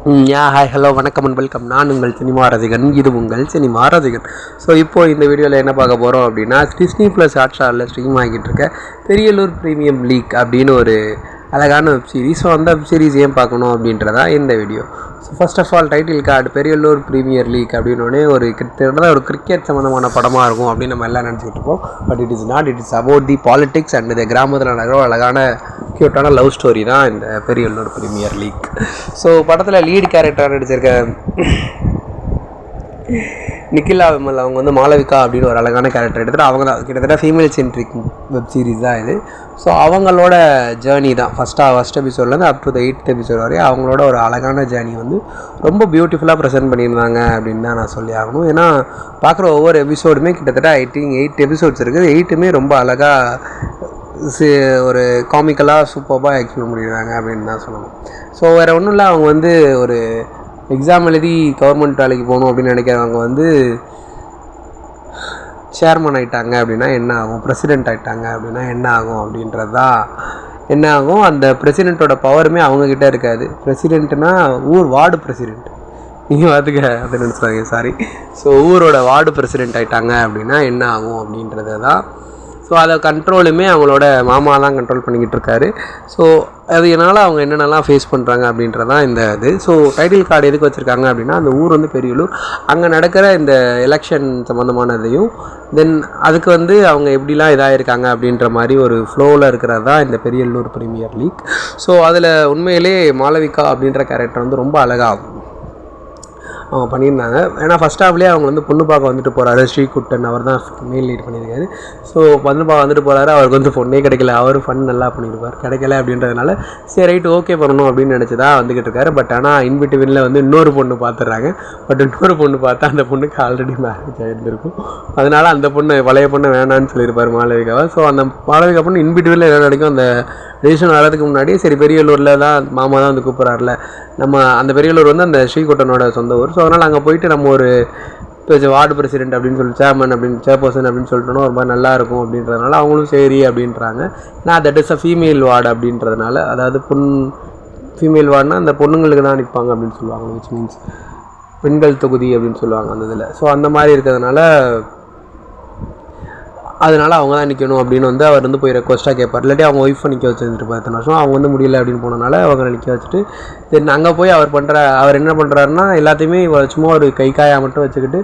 Hi hello வணக்கம் and welcome. நான் உங்கள் சினிமா ரசிகன், இது உங்கள் சினிமா ரசிகன். ஸோ இப்போது இந்த வீடியோவில் என்ன பார்க்க போகிறோம் அப்படின்னா, டிஸ்னி ப்ளஸ் ஹாட்ஸ்டாரில் ஸ்ட்ரீம் ஆகிட்டு இருக்க பெரியலூர் ப்ரீமியம் லீக் அப்படின்னு ஒரு அழகான வெப் சீரிஸ். ஸோ அந்த வெப் சீரிஸ் ஏன் பார்க்கணும் அப்படின்றதான் இந்த வீடியோ. So first of all title card Periyalur premier league அப்படின்னோடனே ஒரு கிட்டத்தட்ட ஒரு கிரிக்கெட் சம்மந்தமான படமாக இருக்கும் அப்படின்னு நம்ம எல்லாம் நினச்சிக்கிட்டு இருப்போம். But it is not. It is about the politics and இந்த கிராமத்தில் நடக்கிற அழகான க்யூட்டான லவ் ஸ்டோரி தான் இந்த பெரியலூர் ப்ரீமியர் லீக். ஸோ படத்தில் லீட் கேரக்டராக நடிச்சிருக்க நிக்கிலா விமல் அவங்க வந்து மாளவிகா அப்படின்னு ஒரு அழகான கேரக்டர் எடுத்துகிட்டு அவங்க தான் கிட்டத்தட்ட ஃபீமேல் சென்ட்ரிக் வெப் சீரிஸ் தான் இது. ஸோ அவங்களோட ஜேர்னி தான் ஃபஸ்ட் எபிசோட்லேருந்து up to the 8th episode வரையும் அவங்களோட ஒரு அழகான ஜேர்னி வந்து ரொம்ப பியூட்டிஃபுல்லாக ப்ரெசென்ட் பண்ணியிருந்தாங்க அப்படின்னு தான் நான் சொல்லி ஆகணும். ஏன்னா பார்க்குற ஒவ்வொரு எபிசோடுமே கிட்டத்தட்ட 8 எபிசோட்ஸ் இருக்குது. 8மே ரொம்ப அழகாக ஒரு காமிக்கலாக சூப்பராக எக்ஸ்பிளைன் பண்ணிடுறாங்க அப்படின்னு தான் சொல்லணும். ஸோ வேறு ஒன்றும் இல்லை, அவங்க வந்து ஒரு எக்ஸாம் எழுதி கவர்மெண்ட் வேலைக்கு போகணும் அப்படின்னு நினைக்கிறவங்க வந்து சேர்மன் ஆகிட்டாங்க அப்படின்னா என்ன ஆகும், பிரசிடெண்ட் ஆகிட்டாங்க அப்படின்னா என்ன ஆகும் அப்படின்றது தான் என்ன ஆகும். அந்த பிரசிடெண்ட்டோட பவருமே அவங்கக்கிட்ட இருக்காது. பிரசிடெண்ட்னா வார்டு பிரசிடெண்ட், நீங்கள் பார்த்துக்க அதை நினச்சிப்பாங்க, சாரி. ஸோ ஊரோட வார்டு பிரசிடெண்ட் ஆகிட்டாங்க அப்படின்னா என்ன ஆகும் அப்படின்றது தான். ஸோ அதை கண்ட்ரோலுமே அவங்களோட மாமா தான் கண்ட்ரோல் பண்ணிக்கிட்டு இருக்காரு. ஸோ அதனால் அவங்க என்னென்னலாம் ஃபேஸ் பண்ணுறாங்க அப்படின்றதான் இந்த இது. ஸோ டைட்டில் கார்டு எதுக்கு வச்சுருக்காங்க அப்படின்னா, அந்த ஊர் வந்து பெரியலூர், அங்கே நடக்கிற இந்த எலெக்ஷன் சம்மந்தமானதையும் தென் அதுக்கு வந்து அவங்க எப்படிலாம் இதாகிருக்காங்க அப்படின்ற மாதிரி ஒரு ஃப்ளோவில் இருக்கிறது தான் இந்த பெரியலூர் ப்ரீமியர் லீக். ஸோ அதில் உண்மையிலே மாளவிகா அப்படின்ற கேரக்டர் வந்து ரொம்ப அழகாகும் அவங்க பண்ணியிருந்தாங்க. ஏன்னா ஃபஸ்ட் ஹாஃப்லேயே அவங்க வந்து பொண்ணு பார்க்க வந்துட்டு போகிறாரு. ஸ்ரீகுட்டன் அவர் தான் மெயின் லீட் பண்ணியிருக்காரு. ஸோ பொண்ணு பார்க்க வந்துட்டு போகிறாரு. அவருக்கு வந்து பொண்ணே கிடைக்கல. அவர் ஃபன் நல்லா பண்ணியிருப்பார். கிடைக்கல அப்படின்றதுனால சரி ரைட்டு ஓகே பண்ணணும் அப்படின்னு நினச்சி தான் வந்துக்கிட்டு இருக்காரு. பட் ஆனால் இன்பிட்வீனில் வந்து இன்னொரு பொண்ணு பார்த்துட்றாங்க. பட் இன்னொரு பொண்ணு பார்த்தா அந்த பொண்ணுக்கு ஆல்ரெடி மேரேஜ் ஆகிருந்திருக்கும். அதனால் அந்த பொண்ணு பழைய பொண்ணு வேணான்னு சொல்லியிருப்பார் மாளவிகாவை. ஸோ அந்த மாளவிகா பொண்ணு இன்பிட்வீனில் என்ன கிடைக்கும், அந்த ரிலேஷன் வர்றதுக்கு முன்னாடி சரி பெரியலூரில் தான் மாமா தான் வந்து கூப்பிட்றாருல, நம்ம அந்த பெரியலூர் வந்து அந்த ஸ்ரீகுட்டனோட சொந்த ஊர். ஸோ அதனால் அங்கே போயிட்டு நம்ம ஒரு வார்டு பிரசிடென்ட் அப்படின்னு சொல்லி சேர்மன் அப்படின்னு சேர்பர்சன் அப்படின்னு சொல்லிட்டோன்னா ஒரு மாதிரி நல்லாயிருக்கும் அப்படின்றதுனால அவங்களும் சரி அப்படின்றாங்க. நான் that is a female ward அப்படின்றதுனால, அதாவது ஃபீமேல் வார்டுனா அந்த பொண்ணுங்களுக்கு தான் நிற்பாங்க அப்படின்னு சொல்லுவாங்க, விச் மீன்ஸ் பெண்கள் தொகுதி அப்படின்னு சொல்லுவாங்க அந்த இதில். ஸோ அந்த மாதிரி இருக்கிறதுனால அதனால் அவங்க தான் நிற்கணும் அப்படின்னு வந்து அவர் வந்து போய் ரெக்வஸ்ட்டாக கேட்பார். இல்லாட்டி அவங்க ஒய்ஃபை நிற்க வச்சுருந்துருப்பார் இத்தனை வருஷம். அவங்க வந்து முடியலை அப்படின்னு போனனால அவங்க நிற்க வச்சுட்டு தென் அங்கே போய் அவர் என்ன பண்ணுறாருன்னா எல்லாத்தையுமே சும்மா ஒரு கைக்காயாக மட்டும் வச்சுக்கிட்டு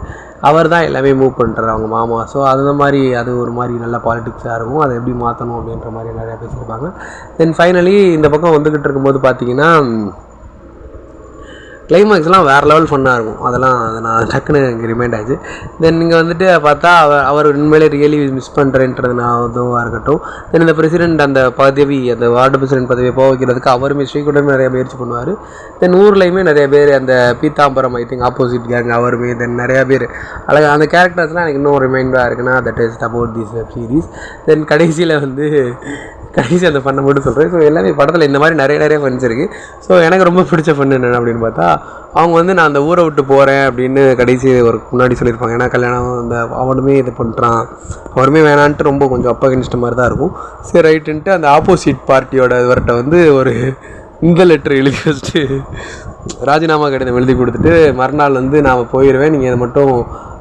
அவர் தான் எல்லாமே மூவ் பண்ணுறாரு அவங்க மாமா. ஸோ அந்த மாதிரி அது ஒரு மாதிரி நல்ல பாலிடிக்ஸாக இருக்கும். அதை எப்படி மாற்றணும் அப்படின்ற மாதிரி நிறையா பேசியிருப்பாங்க. தென் ஃபைனலி இந்த பக்கம் வந்துக்கிட்டு இருக்கும்போது பார்த்தீங்கன்னா கிளைமேக்ஸ்லாம் வேறு லெவல் ஃபன்னாக இருக்கும். அதை நான் டக்குன்னு எனக்கு ரிமைண்ட் ஆச்சு. தென் இங்கே வந்துட்டு பார்த்தா அவர் உண்மையிலே ரியலி மிஸ் பண்ணுறேன்றதுனாவதுவாக இருக்கட்டும். தென் இந்த பிரசிடெண்ட் அந்த பதவி, அந்த வார்டு பிரசிடெண்ட் பதவியை போக வைக்கிறதுக்கு அவருமே ஸ்ரீகுட்டமே நிறைய முயற்சி பண்ணுவார். தென் ஊர்லேயுமே நிறைய பேர், அந்த பீத்தாம்பரம் ஐ திங்க் ஆப்போசிட் கேங் அவருமே, தென் நிறையா பேர் அழகாக அந்த கேரக்டர்ஸ்லாம் எனக்கு இன்னும் ரிமைண்டாக இருக்குன்னா that is about this web series. Then கடைசியில் வந்து அந்த ஃபன்னை மட்டும் சொல்கிறேன். ஸோ எல்லாமே படத்தில் இந்த மாதிரி நிறைய ஃபன்ஸ் இருக்குது. ஸோ எனக்கு ரொம்ப பிடிச்ச ஃபன் என்னென்னு அப்படின்னு பார்த்தா, அவங்க வந்து நான் அந்த ஊரை விட்டு போகிறேன் அப்படின்னு கடைசி ஒரு முன்னாடி சொல்லியிருப்பாங்க. ஏன்னா கல்யாணம் அந்த அவனுமே இது பண்ணுறான், அவருமே வேணான்ட்டு ரொம்ப கொஞ்சம் அப்பா கணிஷ்ட மாதிரி தான் இருக்கும். சரி ரைட்டுன்ட்டு அந்த ஆப்போசிட் பார்ட்டியோட இவர்கிட்ட வந்து ஒரு இந்த லெட்டர் எழுதி வச்சுட்டு ராஜினாமா கடிதம் எழுதி கொடுத்துட்டு மறுநாள் வந்து நான் போயிடுவேன், நீங்கள் இதை மட்டும்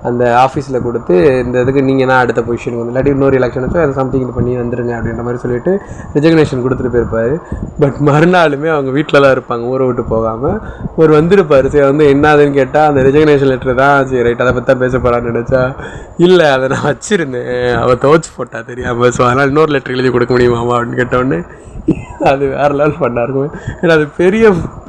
அந்த ஆஃபீஸில் கொடுத்து இந்த இதுக்கு நீங்கள் தான் அடுத்த பொசிஷனுக்கு வந்து இல்லாட்டி இன்னொரு எலெக்ஷன் வச்சோ அதை சம்திங் இது பண்ணி வந்துடுங்க அப்படின்ற மாதிரி சொல்லிவிட்டு ரிஜிக்னேஷன் கொடுத்துட்டு போயிருப்பார். பட் மறுநாளுமே அவங்க வீட்டில் தான் இருப்பாங்க, ஊரை விட்டு போகாமல். ஒரு வந்துருப்பார். சரி வந்து என்னதுன்னு கேட்டால் அந்த ரிஜிக்னேஷன் லெட்டர் தான். சரி ரைட், அதை பற்றி தான் பேச போகிறான்னு நினச்சா இல்லை, அதை நான் வச்சுருந்தேன், அவள் துவச்சி போட்டா தெரியாமல். ஸோ அதனால் இன்னொரு லெட்டர் எழுதி கொடுக்க முடியுமாமா அப்படின்னு கேட்டோடனே அது வேறு லெவல் ஃபன்னாக இருக்கும். ஏன்னா அது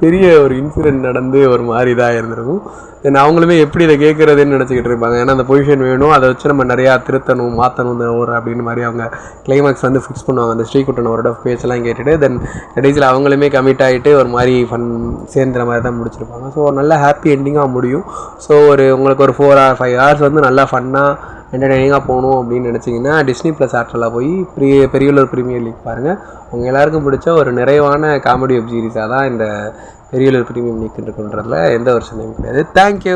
பெரிய ஒரு இன்சிடென்ட் நடந்து ஒரு மாதிரி இதாக இருந்திருக்கும். தென் அவங்களுமே எப்படி இதை கேட்குறதுன்னு நினச்சிக்கிட்டு இருப்பாங்க. ஏன்னா அந்த பொசிஷன் வேணும், அதை வச்சு நம்ம நிறையா திருத்தணும் மாற்றணும் இந்த ஒரு அப்படின்னு மாதிரி அவங்க கிளைமேக்ஸ் வந்து ஃபிக்ஸ் பண்ணுவாங்க. அந்த ஸ்ரீகுட்டன் அவரோட பேச்செல்லாம் கேட்டுட்டு தென் கடைசியில் அவங்களுமே கமிட் ஆகிட்டு ஒரு மாதிரி ஃபன் சேர்ந்துற மாதிரி தான் முடிச்சிருப்பாங்க. ஸோ நல்ல ஹாப்பி எண்டிங்காக முடியும். ஸோ உங்களுக்கு ஒரு 4 or 5 hours வந்து நல்லா ஃபன்னாக என்டர்டெய்னிங்காக போகணும் அப்படின்னு நினச்சிங்கன்னா டிஸ்னி ப்ளஸ் ஹாட்ஸ்டாரில் போய் பெரியலூர் ப்ரீமியர் லீக் பாருங்கள். அவங்க எல்லாருக்கும் பிடிச்ச ஒரு நிறைவான காமெடி வெப் சீரிஸாக தான் இந்த பெரியலூர் ப்ரீமியம் லீக் இருக்குன்றதுல எந்த ஒரு சந்தேகமும் கிடையாது. தேங்க்யூ.